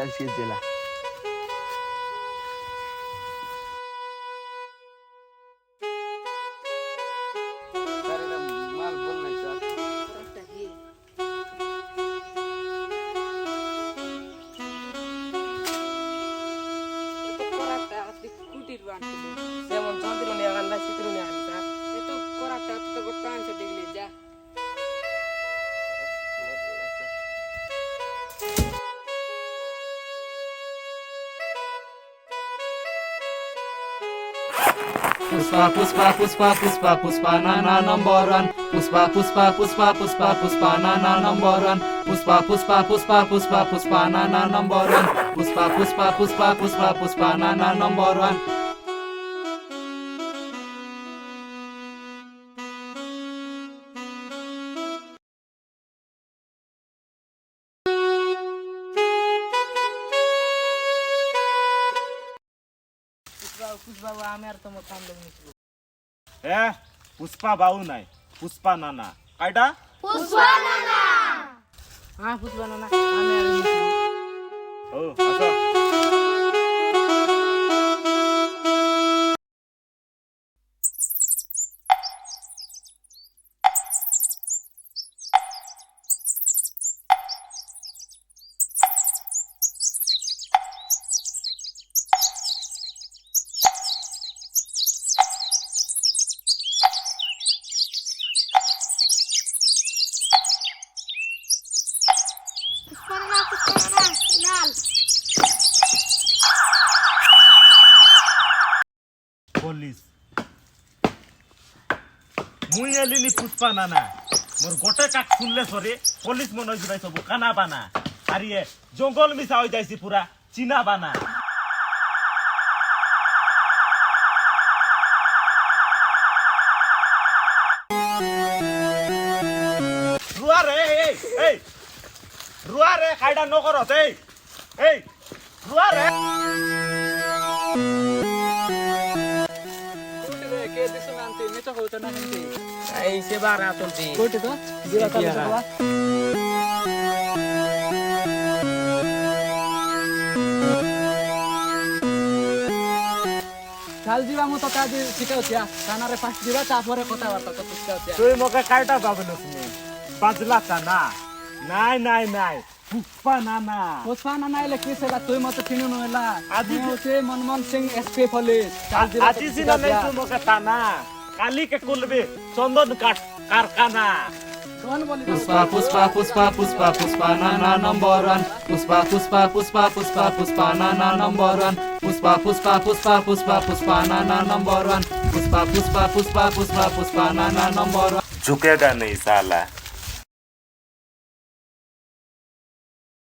चालशील त्याला माल बोल नाही सर যেমন চন্দ্রনী আগাল্লা চিত্রনী আনছা এতো করাটা তো গোটা আনছে দেখলি যা Puspa puspa puspa puspa puspa nana number one. Puspa puspa puspa puspa puspa nana number one. Puspa puspa puspa puspa puspa nana number one. Puspa puspa puspa puspa puspa nana number one. পুষ্পবাবু আমি আর তোমার কাম লোক নিচ্ছি এ পুষ্পা বাউ নাই পুষ্পা নানা কাইটা হ্যাঁ পুষ্পা না আমি আর নিচ্ছি ও আসো পুলিশ মুই এলিনি পুষ্পা নানা মোর গোটে কাক শুনলে সরে পুলিশ মনে হইছে সব কানা বানা আর ইয়ে জঙ্গল মিশা হয়ে যাইছি পুরা চিনা বানা রুয়া রে এই এই রুয়া রে কাইডা নকরত এই এই রুয়া রে কে দিছো আনতে মেটো হইতো না আনতে এই সেবার আতন্তি কোটি তো দিরা কালে বাবা কাল দিবা মতো কাজ শিখাউছিয়া কানারে পাঁচ দিবা তারপরে কথাবার্তা কত শিখাউছিয়া তুই মোকে কাইটা পাবলো তুমি বাজলা কানা নাই নাই নাই পুষ্পা নানা পুষ্পা না নাইলে কি সেলা তুই মতো চিনো নইলা আজি আজি হচ্ছে মনমোহন সিং এসপি পুলিশ আজি সিনা নাই তুই মোকে তানা কালি কে কুলবে চন্দন কাঠ কারখানা কোন বলি Puspa puspa puspa puspa puspa nana number one. Puspa puspa puspa puspa puspa nana number one. Puspa puspa puspa puspa puspa nana number one. Puspa puspa puspa puspa puspa nana number one. झुकेगा नहीं साला